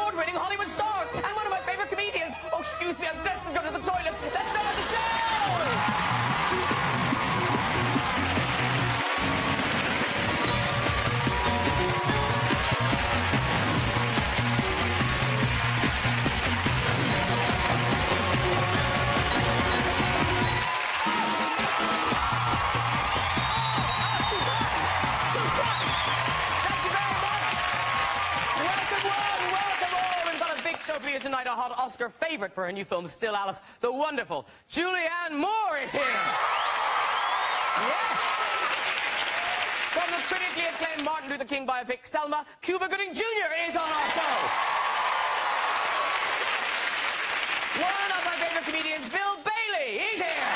award-winning Hollywood stars and one of my favorite comedians. Oh, excuse me, I'm desperate to go to the toilet. Let's start the show! For you tonight, a hot Oscar favourite for her new film, Still Alice, the wonderful Julianne Moore is here. Yes. From the critically acclaimed Martin Luther King biopic, Selma, Cuba Gooding Jr. is on our show. One of my favourite comedians, Bill Bailey, he's here.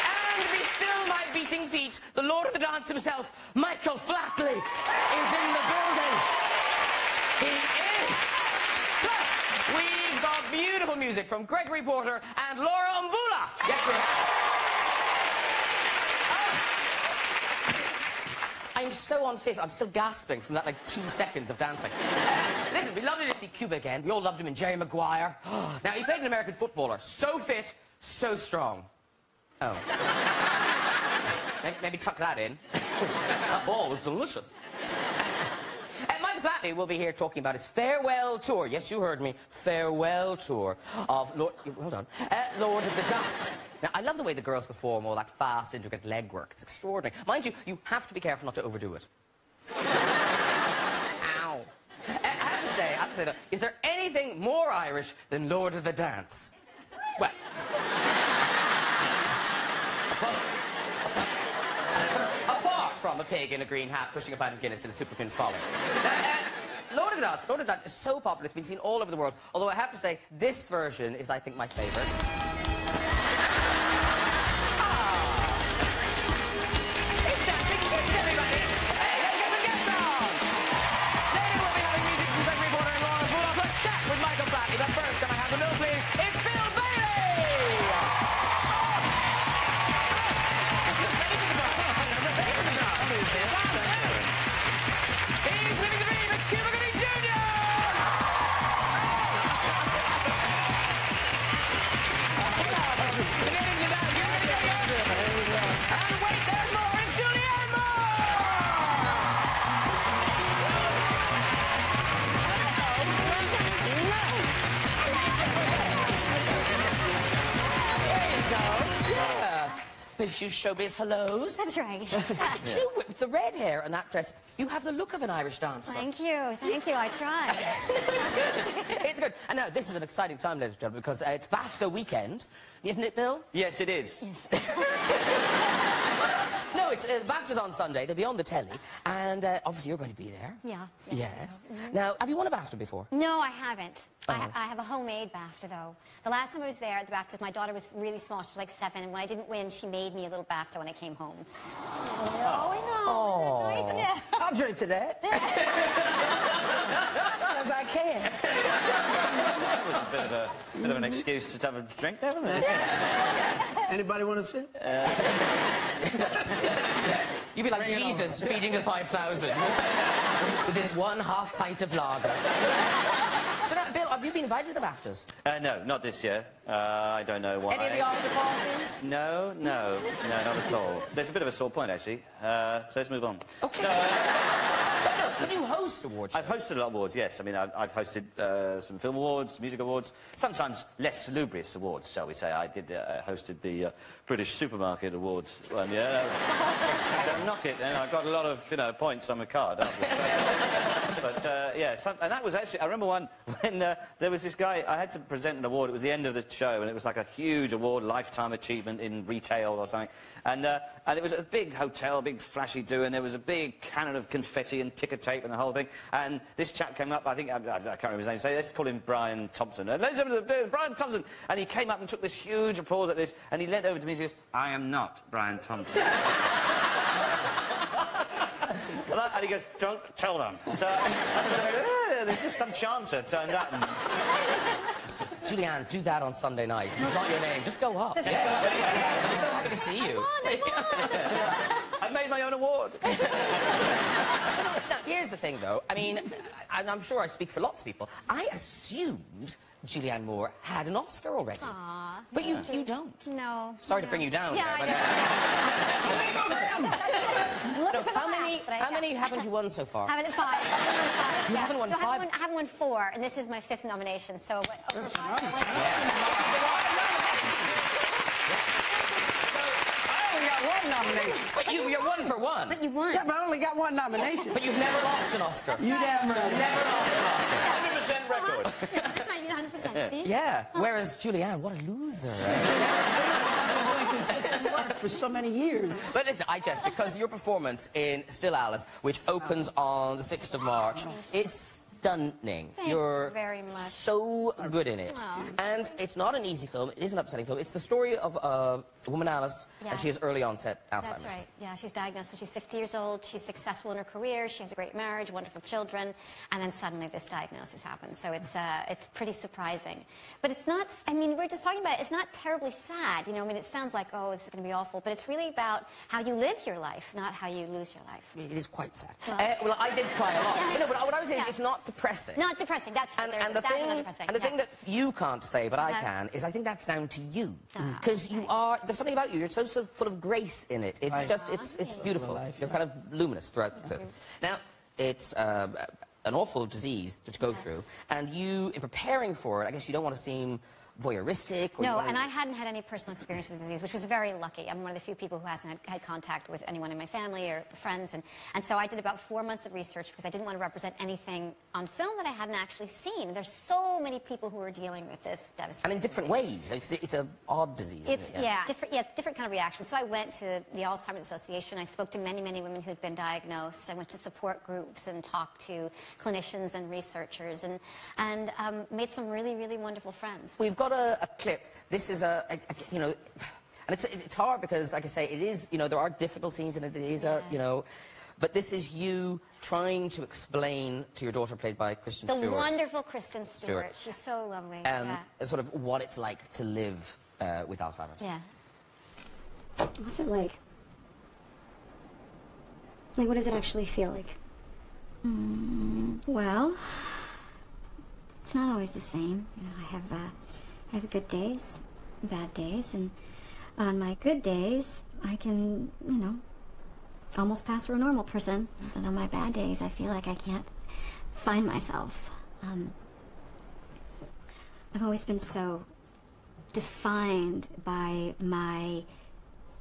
And to be still my beating feet, the Lord of the Dance himself, Michael Flatley, is in the building. He is! Plus, we've got beautiful music from Gregory Porter and Laura Mvula. Yes, we have. Oh. I'm so unfit. I'm still gasping from that, like, 2 seconds of dancing. Listen, it'd be lovely to see Cuba again. We all loved him in Jerry Maguire. Now, he played an American footballer. So fit, so strong. Oh. Maybe tuck that in. That ball was delicious. Flatley will be here talking about his farewell tour. Yes, you heard me. Farewell tour of Lord of the Dance. Now, I love the way the girls perform all that fast, intricate leg work. It's extraordinary. Mind you, you have to be careful not to overdo it. Ow. I have to say though, is there anything more Irish than Lord of the Dance? Well... from a pig in a green hat pushing a pint of Guinness in a super trolley. Lord of the Dance is so popular, it's been seen all over the world. Although I have to say, this version is, I think, my favourite. It's Dancing Chicks, everybody! Hey, let's get the guests on! Later we'll be having music from Gregory Porter and Laura Mvula, plus chat with Michael Flatley. But first, can I have the bill, please? It's Bill Bailey! He's living the dream, it's Cuba Gooding Jr. And wait, there's more, it's Julianne There you go. Yeah. A few showbiz hellos. That's right. True, with the red hair and that dress, you have the look of an Irish dancer. Thank you, I tried. It's good, it's good. And now, this is an exciting time, ladies and gentlemen, because it's BAFTA weekend. Isn't it, Bill? Yes, it is. Yes. No, it's BAFTA's on Sunday. They'll be on the telly. And obviously you're going to be there. Yeah. Yes. Now, have you won a BAFTA before? No, I haven't. I have a homemade BAFTA, though. The last time I was there at the BAFTA, my daughter was really small. She was like 7, and when I didn't win, she made me a little BAFTA when I came home. Oh, I know. Oh. Nice, yeah. I'll drink to that. As I can. That was a bit of an excuse to have a drink there, wasn't it? Anybody want to sit? You'd be like Jesus feeding the 5,000 with this 1/2 pint of lager. So now, Bill, have you been invited to the BAFTAs? No, not this year. I don't know why. Any of the after parties? No, not at all. There's a bit of a sore point, actually. So let's move on. Okay. But you host awards shows. I've hosted a lot of awards, yes. I mean, I've hosted some film awards, music awards, sometimes less salubrious awards, shall we say. I hosted the British Supermarket Awards one year. Don't knock it. I got a lot of, points on my card. But, yeah, and that was actually... I remember one when there was this guy... I had to present an award. It was the end of the show, and it was like a huge award, lifetime achievement in retail or something. And it was a big hotel, big flashy do, and there was a big cannon of confetti and ticker tape and the whole thing. And this chap came up, I can't remember his name, so let's call him Brian Thompson. Ladies and gentlemen, Brian Thompson! And he came up and took this huge applause at this, and he leant over to me and he goes, I am not Brian Thompson. And he goes, don't tell them. So I said, there's just some chancer turned up. And... Julianne, do that on Sunday night. It's not your name. Just go up. Yeah. I'm so happy to see you. I made my own award. Now, here's the thing, though. I mean, and I'm sure I speak for lots of people. I assumed Julianne Moore had an Oscar already. Aww. But you don't. No. Sorry to bring you down Yeah, there, but... how many haven't you won so far? Haven't five. You haven't won five? I haven't won four, and this is my 5th nomination, so... One nomination. But you're 1 for 1. But you won. Yeah, but I only got 1 nomination. But you've never lost an Oscar. That's you right. damn right. Never lost an Oscar. 100% record. That's not 100%, see? Yeah. Whereas Julianne, what a loser. I've been doing consistent work for so many years. But listen, because your performance in Still Alice, which opens on the 6th of March, it's stunning. Thank You're you very much. so good in it. Wow. And it's not an easy film. It is an upsetting film. It's the story of a woman, Alice, Yeah. and she has early onset Alzheimer's. That's right. Yeah, she's diagnosed when she's 50 years old. She's successful in her career. She has a great marriage, wonderful children, and then suddenly this diagnosis happens. So it's pretty surprising. But it's not, I mean, we're just talking about it. It's not terribly sad. You know, I mean, it sounds like, oh, this is going to be awful. But it's really about how you live your life, not how you lose your life. It is quite sad. Well, Well, I did cry a lot. Yeah. No, but what I would say is Yeah. it's not depressing. Not depressing. That's right. And the thing that you can't say, but I can, is I think that's down to you. Because you are, there's something about you, you're so full of grace in it. It's just, it's beautiful. You're kind of luminous throughout the film. Now, it's an awful disease to go through, and you, in preparing for it, I guess you don't want to seem voyeuristic? Or No, and I hadn't had any personal experience with the disease, which was very lucky. I'm one of the few people who hasn't had contact with anyone in my family or friends, and so I did about 4 months of research because I didn't want to represent anything on film that I hadn't actually seen. There's so many people who are dealing with this devastating And in different disease. ways. It's an odd disease. It's, isn't it? yeah, different kind of reaction. So I went to the Alzheimer's Association. I spoke to many, many women who'd been diagnosed. I went to support groups and talked to clinicians and researchers and made some really, really wonderful friends. We've got a clip. This is you know, and it's hard because, like I say, it is, you know, there are difficult scenes in it. It is you know, but this is you trying to explain to your daughter, played by Kristen Stewart. The wonderful Kristen Stewart. She's so lovely. Yeah. Sort of what it's like to live with Alzheimer's. Yeah. What's it like? Like, what does it actually feel like? Well, it's not always the same. You know, I have good days, bad days, and on my good days, I can, you know, almost pass for a normal person. But on my bad days, I feel like I can't find myself. I've always been so defined by my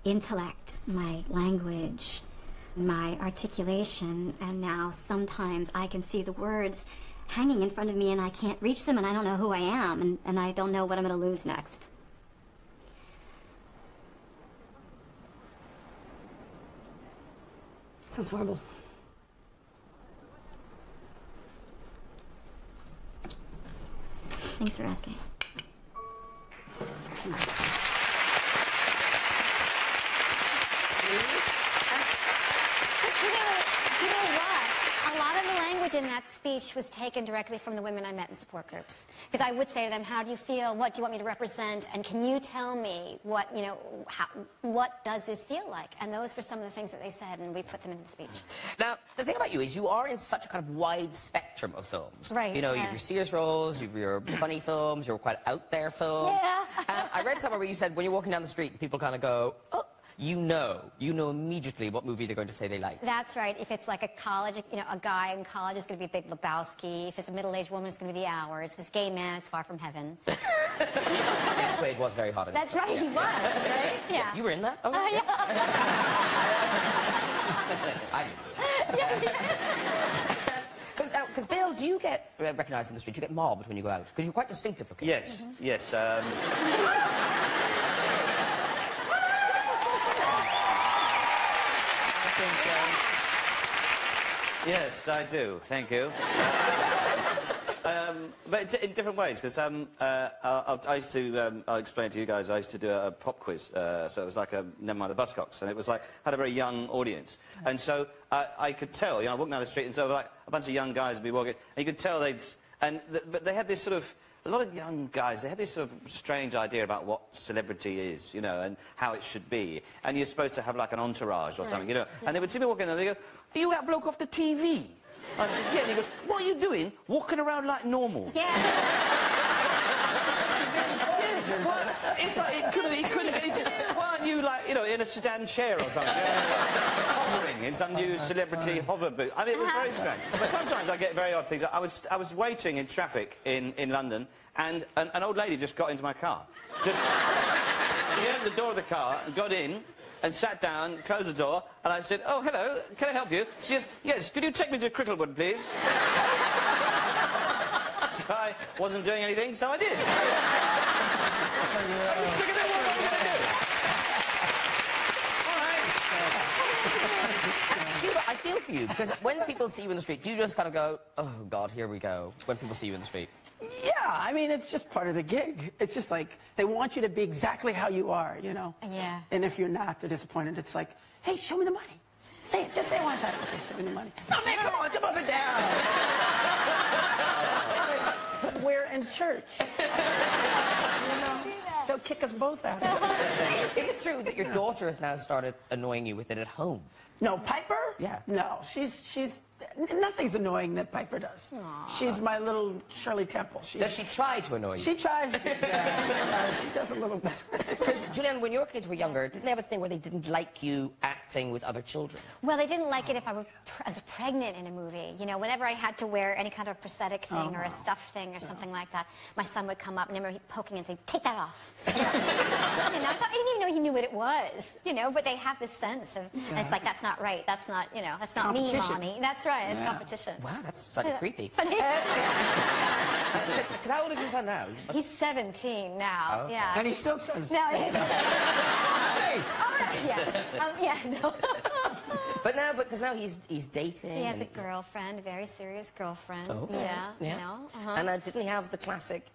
intellect, my language, my articulation, and now sometimes I can see the words hanging in front of me and I can't reach them and I don't know who I am and I don't know what I'm going to lose next. Sounds horrible. Thanks for asking. You know what? A lot of the language in that speech was taken directly from the women I met in support groups. Because I would say to them, how do you feel? What do you want me to represent? And can you tell me what, you know, what does this feel like? And those were some of the things that they said, and we put them in the speech. Now, the thing about you is you are in such a kind of wide spectrum of films. Right. You know, you have your serious roles, you have your funny films, your quite out there films. Yeah. And I read somewhere where you said when you're walking down the street and people kind of go, oh, you know immediately what movie they're going to say they like. That's right. If it's like a college, you know, a guy in college, it's going to be Big Lebowski. If it's a middle-aged woman, it's going to be The Hours. If it's a gay man, it's Far From Heaven. Dennis Quaid was very hot in That's it. right, he was, right? Yeah. You were in that? Oh, Yeah. Because Bill, do you get recognised in the street? Do you get mobbed when you go out? Because you're quite distinctive looking. Yes, yes. Yes, I do. Thank you. But it's in different ways, because I used to, I'll explain to you guys, I used to do a pop quiz, so it was like a Never Mind the Buzzcocks, and it was like, had a very young audience. And so I could tell, you know, I walked down the street, and so like a bunch of young guys would be walking, and you could tell but they had this sort of, a lot of young guys, they had this sort of strange idea about what celebrity is, you know, and how it should be. And you're supposed to have like an entourage or something, you know. And they would see me walking and they go, are you that bloke off the TV? I said, yeah. And he goes, what are you doing? Walking around like normal. Yeah. Well, it's like, he couldn't, he said, why aren't you, like, you know, in a sedan chair or something? Hovering in some new celebrity hover boot. I mean, it was very strange. But sometimes I get very odd things. I was waiting in traffic in London, and an old lady just got into my car. Just, she opened the door of the car and got in, and sat down, closed the door, and I said, oh, hello, can I help you? She says, yes, could you take me to Cricklewood, please? So I wasn't doing anything, so I did. I was sick of it, what am I going to do? I feel for you, because when people see you in the street, do you just kind of go, oh, God, here we go, when people see you in the street? Yeah, I mean, it's just part of the gig. It's just like, they want you to be exactly how you are, you know? Yeah. And if you're not, they're disappointed. It's like, hey, show me the money. Say it, just say it one time. Okay, show me the money. No, man, come on, jump up and down. But we're in church. You know? They'll kick us both out. Is it true that your daughter has now started annoying you with it at home? No, Piper? Yeah. No, she's nothing's annoying that Piper does. Aww. She's my little Shirley Temple. Does she try to annoy you? She tries to. Yeah, she does a little bit. Because, Julianne, when your kids were younger, didn't they have a thing where they didn't like you acting with other children? Well, they didn't like it if I was pregnant in a movie. You know, whenever I had to wear any kind of prosthetic thing or a stuffed thing or something like that, my son would come up and I remember poking and saying, take that off. And I didn't even know he knew what it was, you know, but they have this sense of, and it's like, that's not right, that's not, you know, that's not me, Mommy. That's right, it's competition. Wow, that's sort of creepy. Funny. Because how old is your son now? He's 17 now, okay. yeah. And he still says... No, he's... Hey! Yeah, no. But now, because now he's dating. He has a girlfriend, a very serious girlfriend. Oh, okay. Yeah, yeah. you know. And didn't he have the classic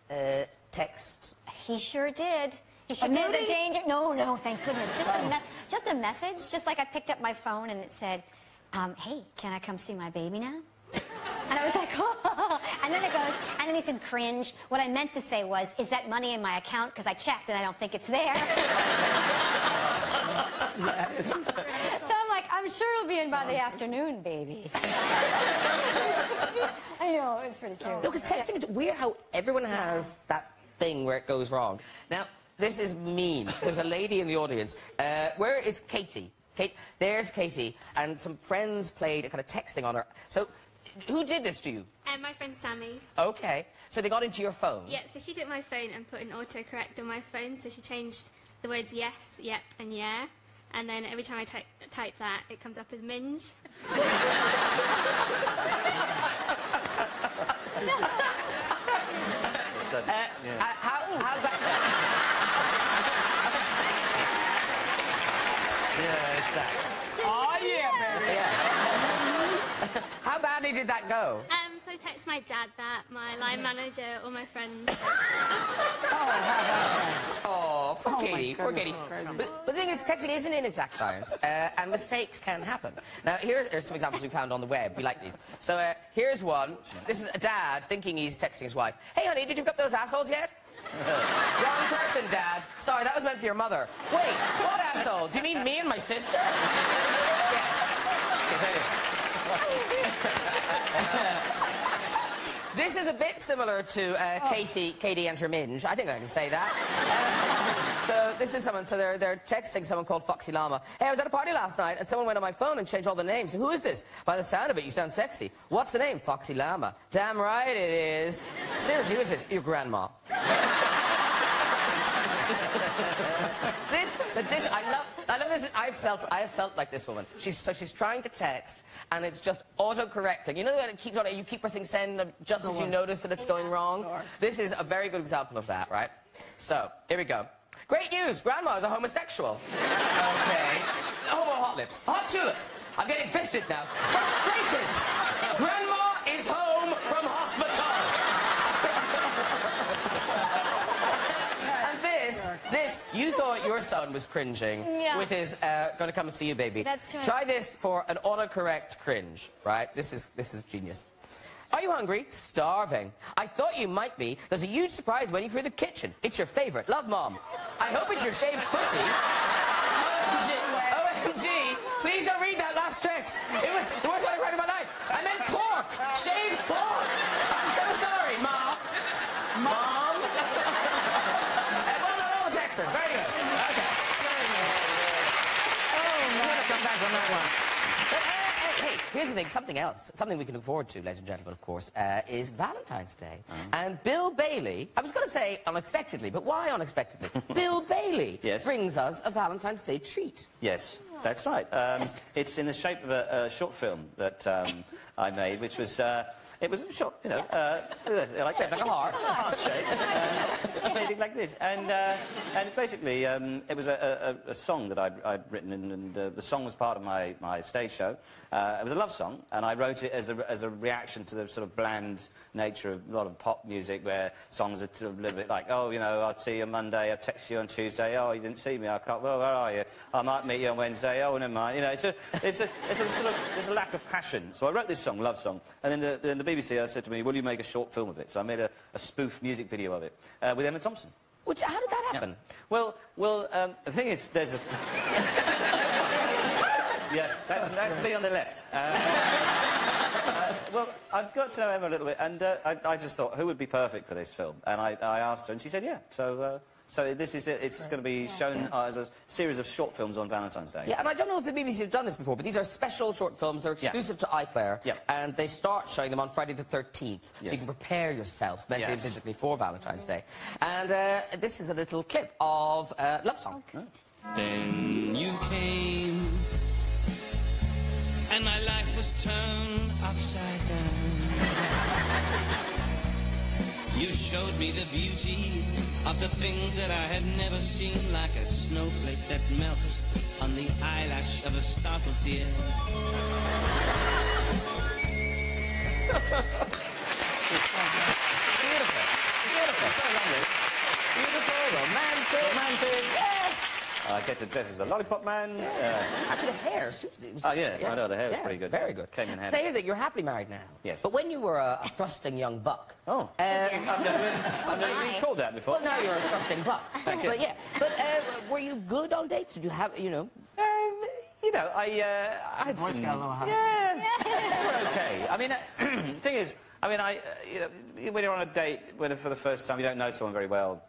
text? He sure did. He sure did. The danger. No, thank goodness. Just a message. Just like I picked up my phone and it said, hey, can I come see my baby now? And I was like, oh. And then it goes, and then he said, cringe. What I meant to say was, is that money in my account? Because I checked and I don't think it's there. So I'm like, I'm sure it'll be in by the afternoon, baby. I know, it's pretty cute. No, because texting, it's weird how everyone has that thing where it goes wrong. Now, this is mean. There's a lady in the audience. Where is Katie? There's Katie, and some friends played a kind of texting on her. So, who did this to you? My friend Sammy. Okay. So they got into your phone? Yeah, so she took my phone and put an autocorrect on my phone, so she changed the words yes, yep, and yeah. And then every time I type that, it comes up as minge. How bad... Yeah, it's that. Oh, yeah, baby. Yeah. How badly did that go? So I text my dad that, my line manager, all my friends. Oh, poor Katie, poor Katie. But the thing is, texting isn't an exact science, and mistakes can happen. Now, here are some examples we found on the web. We like these. So, here's one. This is a dad thinking he's texting his wife. Hey, honey, did you pick up those assholes yet? Wrong person, Dad. Sorry, that was meant for your mother. Wait, what asshole? Do you mean me and my sister? Yes. This is a bit similar to Katie and her minge. I think I can say that. So this is someone, so they're texting someone called Foxy Llama. Hey, I was at a party last night and someone went on my phone and changed all the names. Who is this? By the sound of it, you sound sexy. What's the name? Foxy Llama. Damn right it is. Seriously, who is this? Your grandma. I love this. I felt like this woman. She's trying to text, and it's just auto-correcting. You know that you keep pressing send just as you notice that it's going wrong? This is a very good example of that, right? So, here we go. Great news! Grandma is a homosexual. Okay. Homo hot lips. Hot tulips. I'm getting fisted now. Frustrated! Grandma is home from hospital! You thought your son was cringing with his gonna come and see you, baby. That's right. Try this for an autocorrect cringe, right? This is genius. Are you hungry? Starving. I thought you might be. There's a huge surprise waiting for you in the kitchen. It's your favorite. Love, Mom. I hope it's your shaved pussy. OMG. Please don't read that last text. It was the worst I read in my life. I meant pork. Shaved pork! I'm so sorry, Mom. Mom? Well done, all the Texans. Very good. Okay. Oh, my. I'm going to come back on that one. But, hey, here's the thing, something else. Something we can look forward to, ladies and gentlemen, of course, is Valentine's Day. And Bill Bailey, I was going to say unexpectedly, but why unexpectedly? Bill Bailey brings us a Valentine's Day treat. Yes, that's right. It's in the shape of a short film that I made, which was... it was short, you know, like a horse. Heart shape. Made it like this. And basically, it was a song that I'd written, and the song was part of my stage show. It was a love song, and I wrote it as a reaction to the sort of bland nature of a lot of pop music, where songs are sort of a little bit like, oh, you know, I'll see you on Monday, I'll text you on Tuesday, oh, you didn't see me, I can't, well, where are you? I might meet you on Wednesday, oh, never mind. You know, there's a lack of passion. So I wrote this song, love song, and then the BBC said to me, will you make a short film of it? So I made a spoof music video of it with Emma Thompson. Which, how did that happen? Yeah. Well, the thing is, there's a... yeah, that's me on the left. Well, I've got to know Emma a little bit, and I just thought, who would be perfect for this film? And I asked her, and she said, yeah. So this is it. It's going to be shown as a series of short films on Valentine's Day. Yeah, and I don't know if the BBC have done this before, but these are special short films. They're exclusive to iPlayer. Yeah. And they start showing them on Friday the 13th. So you can prepare yourself mentally and physically for Valentine's Day. And this is a little clip of Love Song. Oh, then you came, and my life was turned upside down. You showed me the beauty of the things that I had never seen, like a snowflake that melts on the eyelash of a startled deer. Beautiful, romantic, yes! I get to dress as a lollipop man. Actually, the hair suited it. Oh, yeah, I know, the hair was pretty good. Very good. Came in handy. Now, here's the thing, you're happily married now. Yes. But when you were a thrusting young buck... Oh. I've never been called that before. Well, now you're a thrusting buck. Thank you. But, yeah. But were you good on dates? Did you have, you know... You know, I had some... Yeah, we're okay. I mean, the thing is, I mean, you know, when you're on a date for the first time, you don't know someone very well.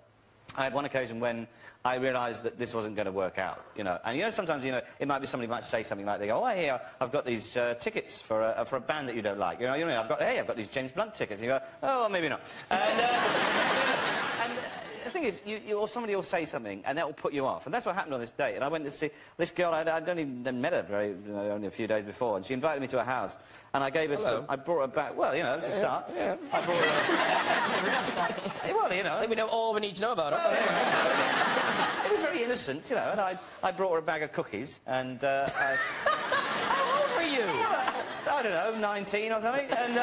I had one occasion when I realised that this wasn't going to work out, you know. And, you know, sometimes, you know, it might be somebody might say something like, they go, oh, hey, I've got these tickets for a band that you don't like. You know, I've got these James Blunt tickets. And you go, oh, well, maybe not. And the thing is, or somebody will say something, and that will put you off. And that's what happened on this date. And I went to see this girl. I'd only met her only a few days before, and she invited me to her house. And I gave her some... I brought her back... Well, you know, it was a start. Yeah. I brought her... well, you know... I think we know all we need to know about her. It was very innocent, you know, and I brought her a bag of cookies, and How old were you? I don't know, 19 or something, and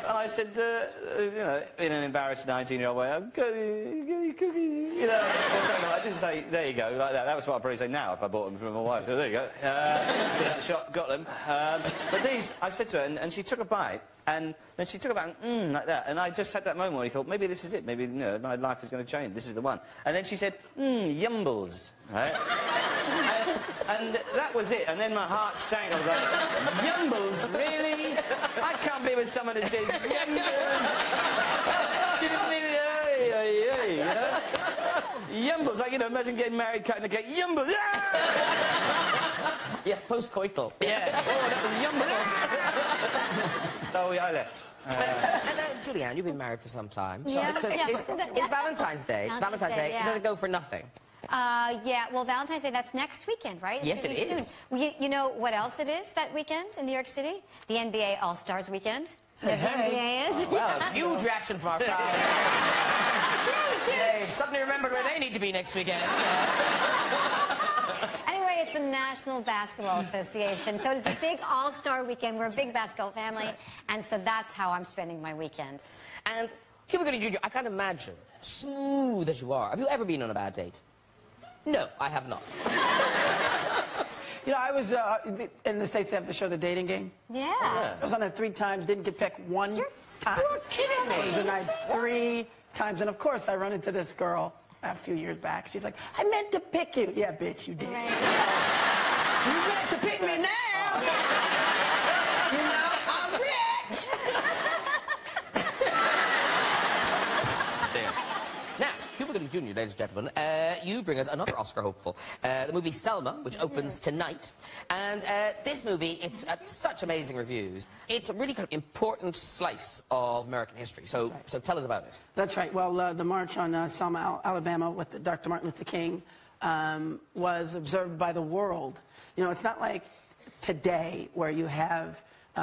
I said, you know, in an embarrassed 19-year-old way, I've got your cookies, you know, or something. I didn't say, there you go, like that. That was what I'd probably say now if I bought them from my wife. There you go. Shop, got them. But these, I said to her, and she took a bite, and then she took a bite, and like that, and I just had that moment where I thought, maybe this is it, maybe, you know, my life is going to change, this is the one. And then she said, yumbles, right? And that was it, and then my heart sank. I was like, yumbles, really? I can't be with someone that says yumbles. You know? Yumbles, like, you know, imagine getting married, cutting the cake, yumbles. Yeah, post-coital. Yeah, oh, that was yumbles. So I left. And Julianne, you've been married for some time. So is Valentine's Day, does it go for nothing? Yeah, well, Valentine's Day, that's next weekend, right? Yes, it is. You know what else it is that weekend in New York City? The NBA All-Stars weekend. Hey. NBA is. Well, huge reaction from our crowd. They've suddenly remembered where they need to be next weekend. Anyway, it's the National Basketball Association, so it's a big all-star weekend. We're a big basketball family, and so that's how I'm spending my weekend. And Cuba Gooding Jr., I can't imagine, smooth as you are. Have you ever been on a bad date? No, I have not. You know, I was in the States. They have the show The Dating Game. Yeah. I was on it 3 times. Didn't get picked one time. You're kidding me. It was a nice 3 times, and of course, I run into this girl a few years back. She's like, "I meant to pick you." Yeah, bitch, you did. Right. You meant to pick me now. You know, I'm rich. Gooding Jr., ladies and gentlemen, you bring us another Oscar hopeful. The movie Selma, which opens tonight. And this movie, it's such amazing reviews. It's a really kind of important slice of American history. So, so tell us about it. That's right. Well, the march on Selma, Alabama, with Dr. Martin Luther King was observed by the world. You know, it's not like today where you have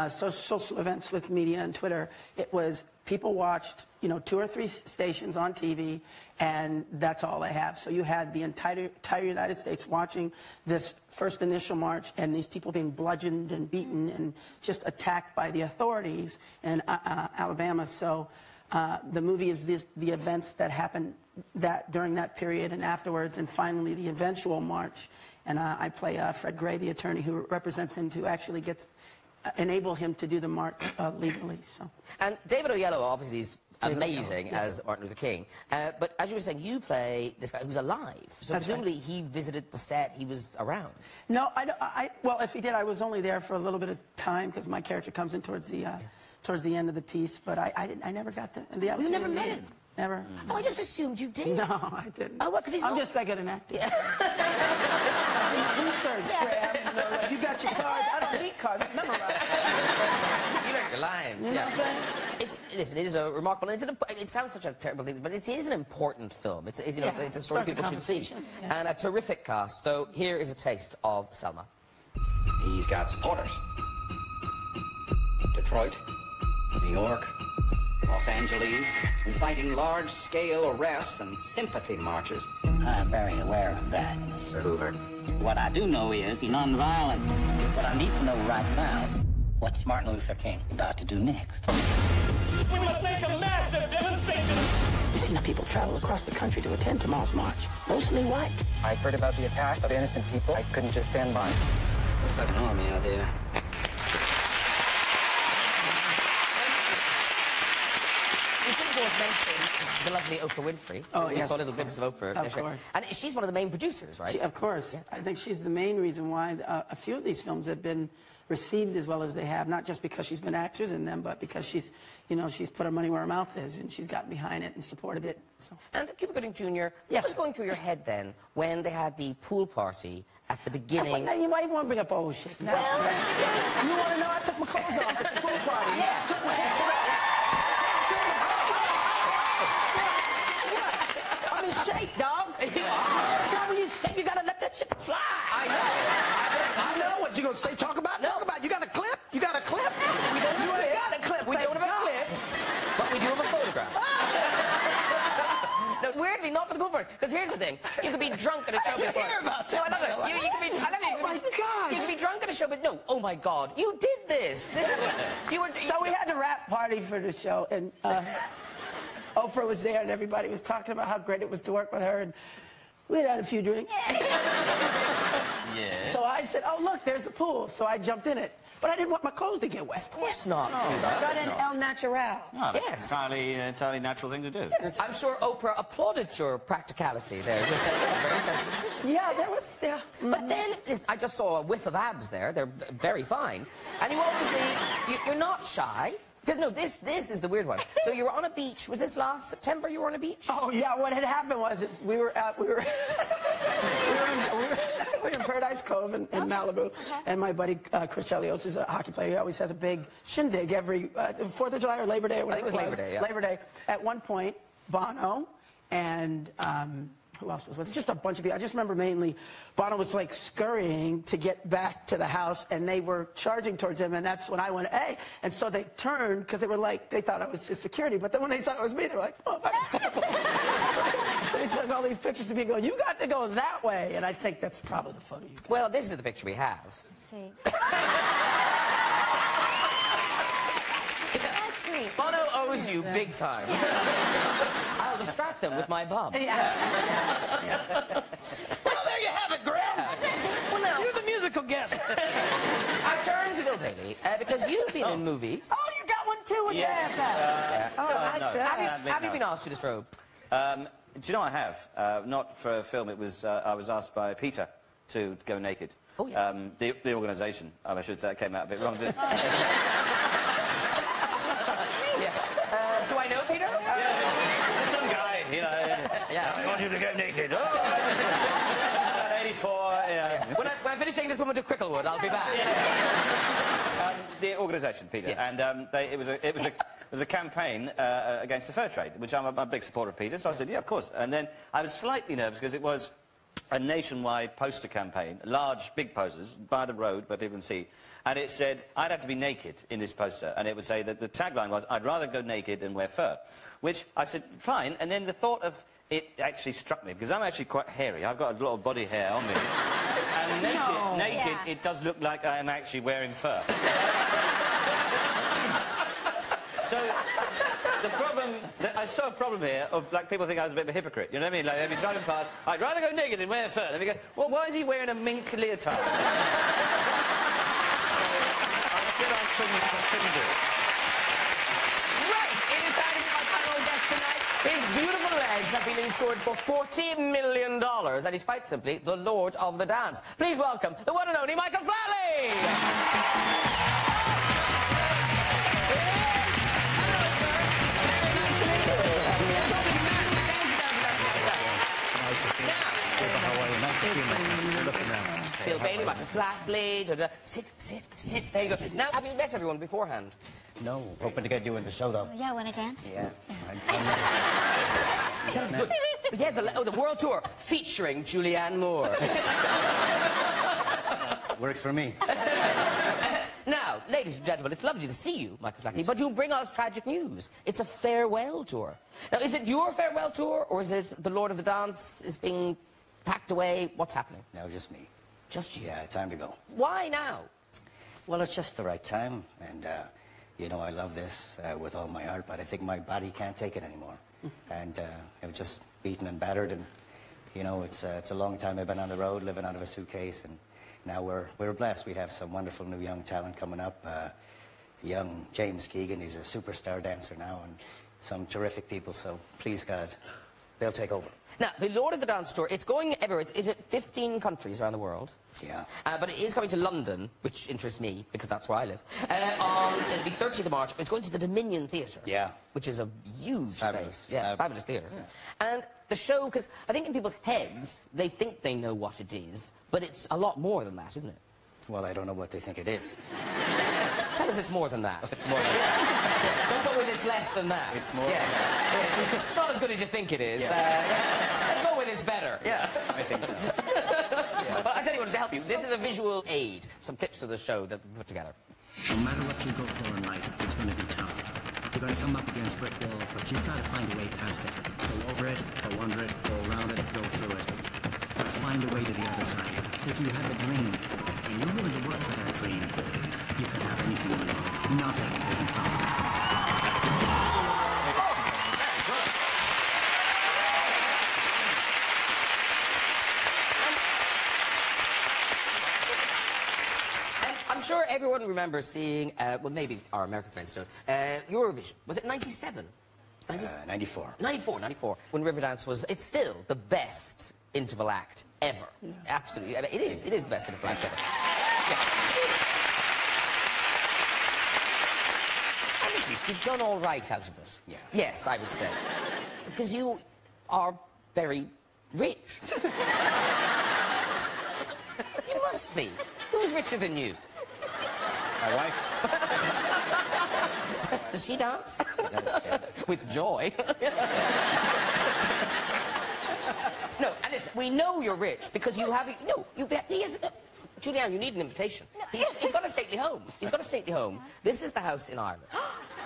social events with media and Twitter. It was people watched, you know, 2 or 3 stations on TV, and that's all they have. So you had the entire United States watching this first initial march, and these people being bludgeoned and beaten and just attacked by the authorities in Alabama. So the movie is the events that happened during that period and afterwards, and finally the eventual march. And I play Fred Gray, the attorney who represents him to actually enable him to do the march legally. So. And David Oyelowo obviously is amazing as Martin Luther King. But as you were saying, you play this guy who's alive. So That's presumably he visited the set, he was around. No, well, if he did, I was only there for a little bit of time because my character comes in towards the end of the piece. But I never got the opportunity. You never met him? Never. Oh, I just assumed you did. No, I didn't. Oh, what? Because I'm just that good an actor. Yeah. Research, Graham. You know, like, you got your cards. I don't need cards. Memorize. You learned your lines. You know what I'm saying? Listen, it is a remarkable. It sounds such a terrible thing, but it is an important film. It's you know, it's a story people should see, and a terrific cast. So here is a taste of Selma. He's got supporters. Detroit, New York, Los Angeles, inciting large-scale arrests and sympathy marches. I'm very aware of that, Mr. Hoover. What I do know is he's nonviolent. What I need to know right now, what's Martin Luther King about to do next? We must make a massive demonstration. You've seen how people travel across the country to attend tomorrow's march. Mostly white. I heard about the attack of innocent people. I couldn't just stand by. Looks like an army out there. We should of course mention the lovely Oprah Winfrey. Oh, we saw little bits of Oprah. Of course. And she's one of the main producers, right? Of course. Yeah. I think she's the main reason why a few of these films have been received as well as they have, not just because she's been actors in them, but because she's, you know, she's put her money where her mouth is, and she's gotten behind it and supported it. So. And Cuba Gooding Jr., what was going through your head then when they had the pool party at the beginning? You might want to bring up old shit now. Well, because... You want to know I took my clothes off at the pool party? Yeah. Took my hair I'm in shape, dog. You are. When you shake, you gotta let that shit fly. I know. I know what you gonna say. Talk about. You got a clip? You got a clip? We don't have a clip. Got a clip. We don't have a clip, but we do have a photograph. No, weirdly, not for the pool party. Because here's the thing: you could be drunk at a show. I didn't hear about that. No, I love it. You could be. I love it. Oh my God! You could be drunk at a show, but no. Oh my God! You did this. This is. You were. So we had a rap party for the show, and Oprah was there, and everybody was talking about how great it was to work with her, and we had a few drinks. Yeah. So I said, "Oh look, there's a pool." So I jumped in it, but I didn't want my clothes to get wet. Of course not. I got an El Natural. No, Yes. Entirely natural thing to do. Yes. I'm sure Oprah applauded your practicality there. Just saying, yeah, very sensible decision. Yeah, there was, yeah. But then, I just saw a whiff of abs there. They're very fine. And you obviously, you're not shy. Because, no, this is the weird one. So you were on a beach. Was this last September you were on a beach? Oh, yeah, what had happened was we were in Paradise Cove in Malibu, and my buddy Chris Chelios is a hockey player. He always has a big shindig every 4th of July or Labor Day or whatever. I think it was Labor Day, yeah. Labor Day. At one point, Bono and... who else was with it? Just a bunch of people. I just remember mainly Bono was like scurrying to get back to the house, and they were charging towards him, and that's when I went, hey. And so they turned because they were like, they thought I was his security, but then when they saw it was me, they were like, oh, they took all these pictures of me going, you got to go that way. And I think that's probably the photo you got. Well, this is the picture we have. Let's see. That's sweet. Bono owes you big time. I'll distract them with my bum. Yeah. Well, there you have it, Graham. Well, now, You're the musical guest. I turned to Bill Bailey because you've been in movies. Oh, you got one too? What Yes. Oh, I like that. Have you been asked to disrobe? Do you know I have? Not for a film. It was I was asked by Peter to go naked. Oh, yeah. The organisation, I should say, came out a bit wrong. Yeah. Do I know Peter? Some guy, you know. Yeah. go naked. Oh, 84, yeah. When I finish taking this woman to Cricklewood, I'll be back. The organisation, Peter, and it was a campaign against the fur trade, which I'm a big supporter of, Peter, so I said, yeah, of course. And then I was slightly nervous because it was a nationwide poster campaign, large, big posters, by the road, but people can see. And it said, I'd have to be naked in this poster. And it would say that the tagline was, I'd rather go naked than wear fur. Which I said, fine. And then the thought of it actually struck me, because I'm actually quite hairy. I've got a lot of body hair on me. And naked, it does look like I am actually wearing fur. So, the problem, I saw a problem here of, like, people think I was a bit of a hypocrite, you know what I mean? Like, they'd be driving past, I'd rather go naked than wear fur. They'd be going, well, why is he wearing a mink leotard? I couldn't do it. Right, it is time for my final guest tonight. His beautiful legs have been insured for $40 million, and he's quite simply the Lord of the Dance. Please welcome the one and only Michael Flatley! Hello, sir. Very nice to meet you. Bill Bailey, Michael Flatley, sit, there you go. Now, have you met everyone beforehand? No, hoping to get you in the show, though. Yeah, want to dance? Yeah. Good. Yeah, the world tour featuring Julianne Moore. Works for me. Now, ladies and gentlemen, it's lovely to see you, Michael Flatley, but you bring us tragic news. It's a farewell tour. Now, is it your farewell tour, or is it the Lord of the Dance is being packed away? What's happening? No, just me. Just you? Yeah, time to go. Why now? Well, it's just the right time, and, you know, I love this with all my heart, but I think my body can't take it anymore. And I'm just beaten and battered, and, you know, it's a long time I've been on the road, living out of a suitcase, and now we're blessed. We have some wonderful new young talent coming up. Young James Keegan, he's a superstar dancer now, and some terrific people, so please, God, they'll take over. Now, the Lord of the Dance tour, it's going everywhere. Is it 15 countries around the world? Yeah. But it is coming to London, which interests me, because that's where I live, on the 30th of March. It's going to the Dominion Theatre. Yeah. Which is a huge Fabulous. space. Yeah, fabulous theatre. Yeah. And the show, because I think in people's heads, they think they know what it is, but it's a lot more than that, isn't it? Well, I don't know what they think it is. Tell us it's more than that. It's more than that. Don't go with it's less than that. It's more than that. It's not as good as you think it is. Yeah. Let's go with it's better. Yeah. I think so. Well, I tell you what, to help you, this is a visual aid, some clips of the show that we put together. No matter what you go for in life, it's going to be tough. You're going to come up against brick walls, but you've got to find a way past it. Go over it, go under it, go around it, go through it. But find a way to the other side. If you have a dream, and you're willing to work for that dream, you can have anything in the world. Nothing is impossible. I'm sure everyone remembers seeing, well, maybe our American friends don't, Eurovision. Was it 97? 94. 94. When Riverdance was, it's still the best interval act ever. Yeah. Absolutely. I mean, it is the best interval act ever. Yeah. Honestly, you've done all right out of it. Yeah. Yes, I would say. Because you are very rich. You must be. Who's richer than you? My wife. Does she dance? She does, yeah. With joy. No, and listen, we know you're rich because you have... No, he is... Julianne, you need an invitation. He's got a stately home. He's got a stately home. This is the house in Ireland.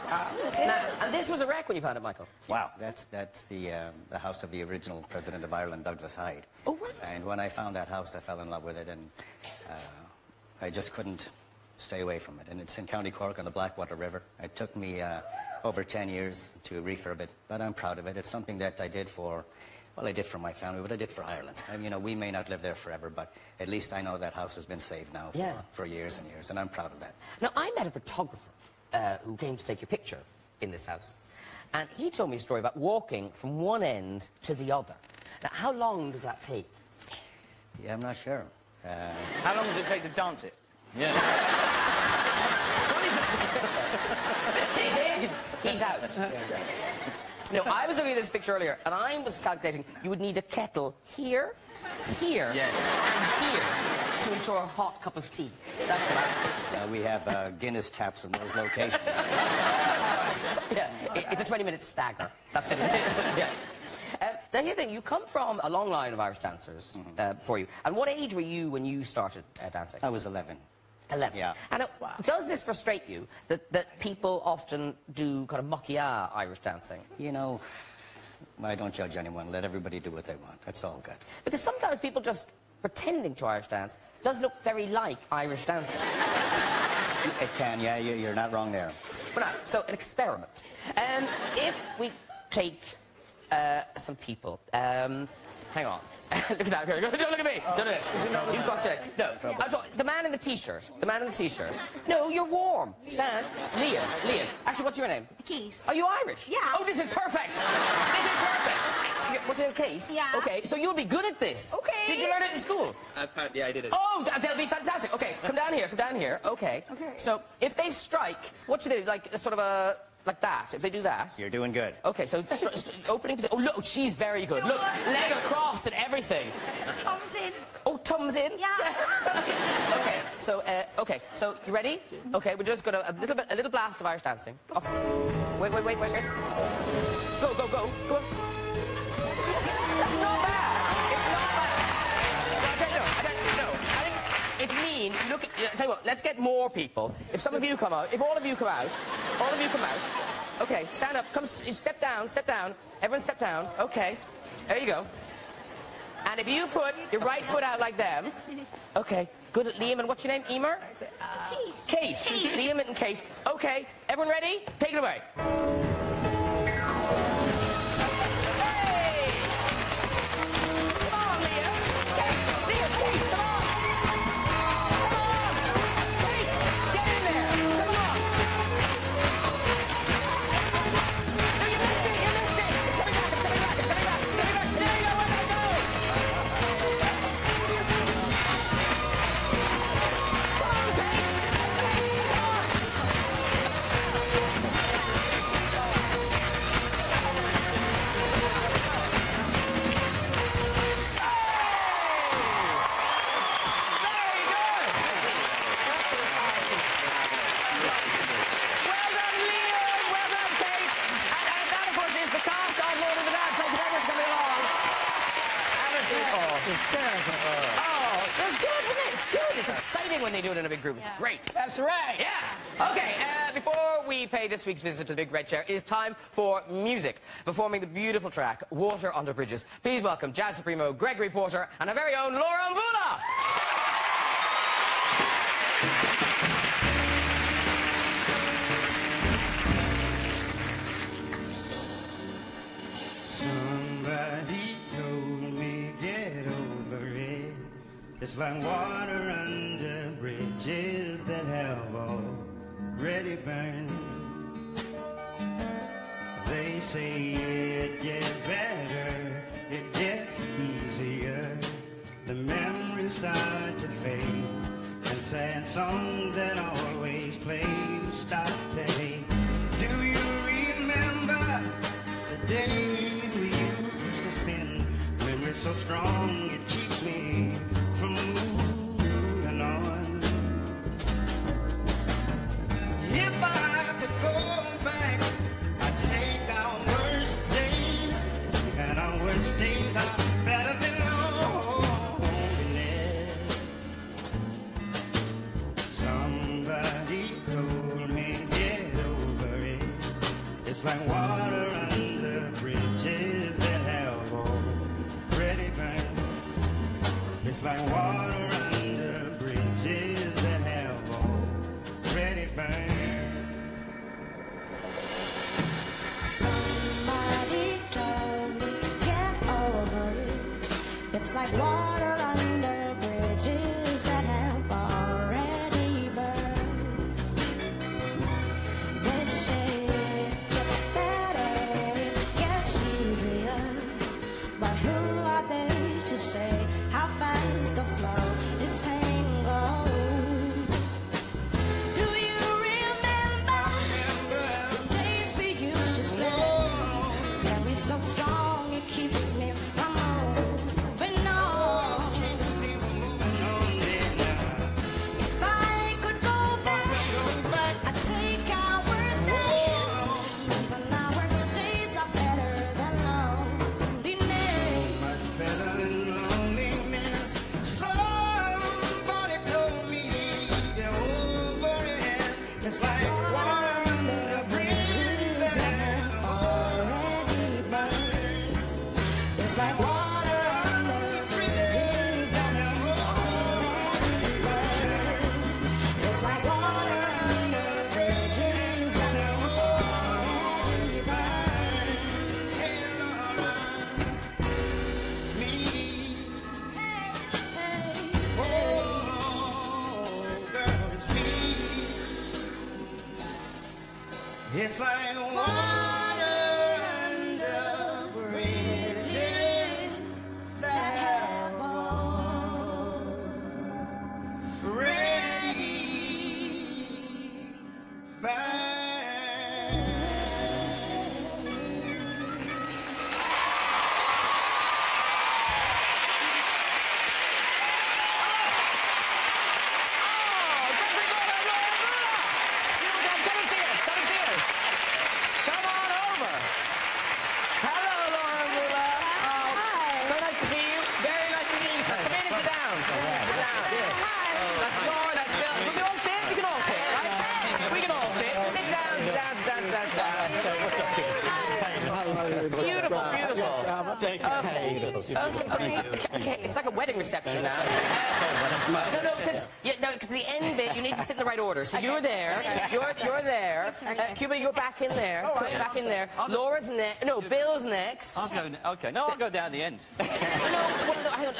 Now, and this was a wreck when you found it, Michael. Wow, that's the house of the original President of Ireland, Douglas Hyde. Oh, right. And when I found that house, I fell in love with it, and I just couldn't stay away from it. And it's in County Cork on the Blackwater River. It took me over 10 years to refurb it, but I'm proud of it. It's something that I did for... Well, I did for my family, but I did for Ireland. And, you know, we may not live there forever, but at least I know that house has been saved now for years and years, and I'm proud of that. Now, I met a photographer who came to take your picture in this house, and he told me a story about walking from one end to the other. Now, how long does that take? Yeah, I'm not sure. How long does it take to dance it? Yeah. He's in, he's out. No, I was looking at this picture earlier, and I was calculating you would need a kettle here, here, Yes. and here to ensure a hot cup of tea. That's what I was thinking. We have Guinness taps in those locations. Yeah, it's a 20-minute stagger. That's what it is. Yeah. Now, here's the thing. You come from a long line of Irish dancers before you. And what age were you when you started dancing? I was 11. 11. Yeah. And does this frustrate you, that people often do kind of mucky-ah Irish dancing? You know, I don't judge anyone. Let everybody do what they want. That's all good. Because sometimes people just pretending to Irish dance does look very like Irish dancing. It can, yeah. You're not wrong there. But now, so an experiment. If we take some people, hang on. Look at that. Don't look at me. Don't look at me. You've got to say, no. The man in the t-shirt. The man in the t-shirt. No, you're warm. Stan. Liam. Actually, what's your name? Keith. Are you Irish? Yeah. Oh, this is perfect. This is perfect. What's your name, Kate? Yeah. Okay, so you'll be good at this. Okay. Did you learn it in school? Yeah, I did it. Oh, that'll be fantastic. Okay, come down here. Okay. Okay. So if they strike, what should they do? Like sort of a... Like that, if they do that. You're doing good. Okay, so opening position. Oh, look, she's very good. Look, leg across and everything. Thumbs in. Oh, thumbs in? Yeah. Okay, so you ready? Okay, we're just gonna, a little blast of Irish dancing. Off. Wait. Go. That's not bad. It's not bad. No, I think it's mean. Look, tell you what, let's get more people. If some of you come out, if all of you come out. Okay, stand up, step down. Everyone step down. Okay, there you go. And if you put your right foot out like them. Okay, good. Liam, and what's your name? Emer? Kate. Liam and Kate. Okay, everyone ready? Take it away. Hey! Come on, Liam. Kate, come on. Kate, get in there. Come on. No, you missed it. It's coming back. There you go, let it go. Come on, Kate. Oh, it's good, isn't it? It's good. It's exciting when they do it in a big group. It's great. That's right. Yeah. Okay, before we pay this week's visit to the Big Red Chair, it is time for music. Performing the beautiful track, Water Under Bridges. Please welcome Jazz Supremo, Gregory Porter, and our very own Laura Mvula. Somebody told me get over it. It's like water under bridges that have already burned. They say it gets better, it gets easier. The memories start to fade, and sad songs that always play start to hate. Do you remember the days we used to spend? Memories so strong it keeps me from moving on. If I could go back, I'd take our worst days, and our worst days are better than loneliness. Somebody told me get over it. It's like water under bridges that have already burned. It's like water under bridges that have already burned. Somebody told me get over it. It's like water under bridges that have already burned. They say it gets better, it gets easier, but who are they to say how fast or slow this pain goes? Do you remember It's like water under bridges that have already burned. Beautiful, beautiful. Thank you. Okay, it's like a wedding reception now. No, because the end bit, you need to sit in the right order. So you're there, you're there. Cuba, you're back in there. Back in there. Laura's next. No, Bill's next. I'll go. Okay, no, I'll go down the end. No, hang on.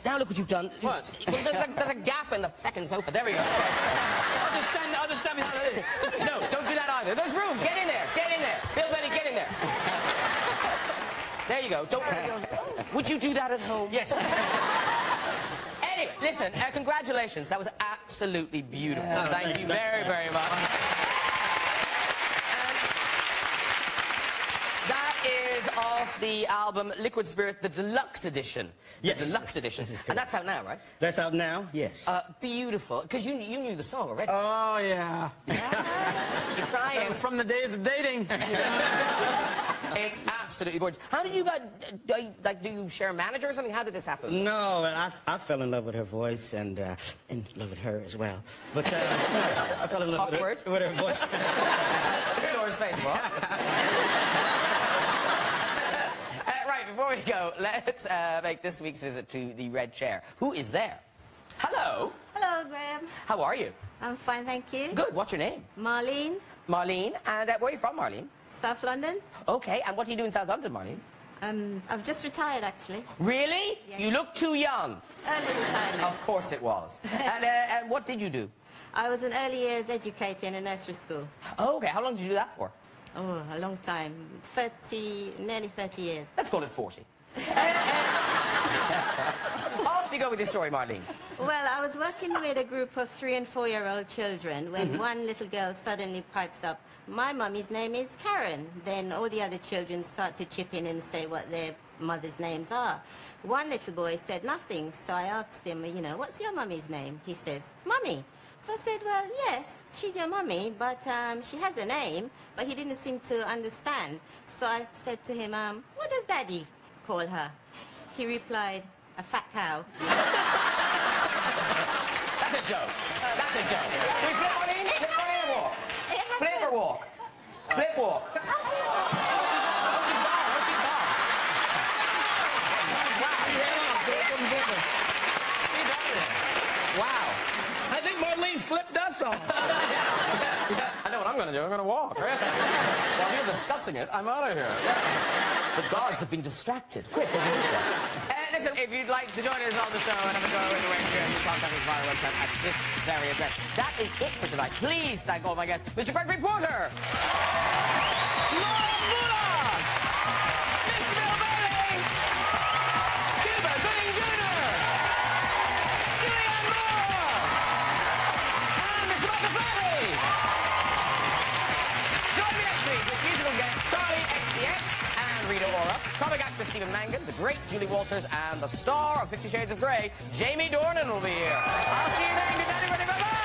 Now look what you've done. What? There's a gap in the fucking sofa. There we go. Understand me how to do. No, don't do that either. There's room. Get in there. Get in there. Bill Benny, get in there. There you go. Don't. Would you do that at home? Yes. Anyway, listen. Congratulations. That was absolutely beautiful. Thank you very, very much. That is off the album Liquid Spirit, the deluxe edition. Yes. The deluxe edition. And that's out now, right? That's out now, yes. Beautiful. Because you knew the song already. Oh, yeah. You're crying. From the days of dating. It's absolutely gorgeous. How did you guys, do you share a manager or something? How did this happen? No, I fell in love with her voice and in love with her as well. But I fell in love with her voice. Look at his face, bro. Right, before we go, let's make this week's visit to the red chair. Who is there? Hello. Hello, Graham. How are you? I'm fine, thank you. Good. What's your name? Marlene. Marlene. And where are you from, Marlene? South London. Okay. And what do you do in South London, Marlene? I've just retired, actually. Really? Yes. You look too young. Early retirement. Of course it was. And what did you do? I was an early years educator in a nursery school. Oh, okay. How long did you do that for? Oh, a long time. Nearly 30 years. Let's call it 40. Off you go with your story, Marlene. Well, I was working with a group of 3- and 4-year-old children when one little girl suddenly pipes up, "My mummy's name is Karen." Then all the other children start to chip in and say what their mother's names are. One little boy said nothing, so I asked him, "What's your mummy's name?" He says, "Mummy." So I said, "Well, yes, she's your mummy, but she has a name." But he didn't seem to understand. So I said to him, "What does Daddy call her?" He replied, "A fat cow." That's a joke. That's a joke. Can we flip on in? Flip on in or walk? Flip or walk? Flip walk. Wow. I think Marlene flipped us off. I know what I'm going to do. I'm going to walk. While you're discussing it, I'm out of here. The guards have been distracted. Quick, listen, if you'd like to join us on the show and have a go in the range, you can contact us via our website at this very address. That is it for tonight. Please thank all my guests. Mr. Gregory Porter. Laura Bulla. Miss Bill Bailey. Cuba Gooding Jr. Julianne Moore. And Mr. Michael Flatley. Join me next week with musical guests Charlie XCX and Rita Ora, comic actor Stephen Mangan, the great Julie Walters, and the star of 50 Shades of Grey, Jamie Dornan will be here. I'll see you then. Good night, everybody. Bye-bye.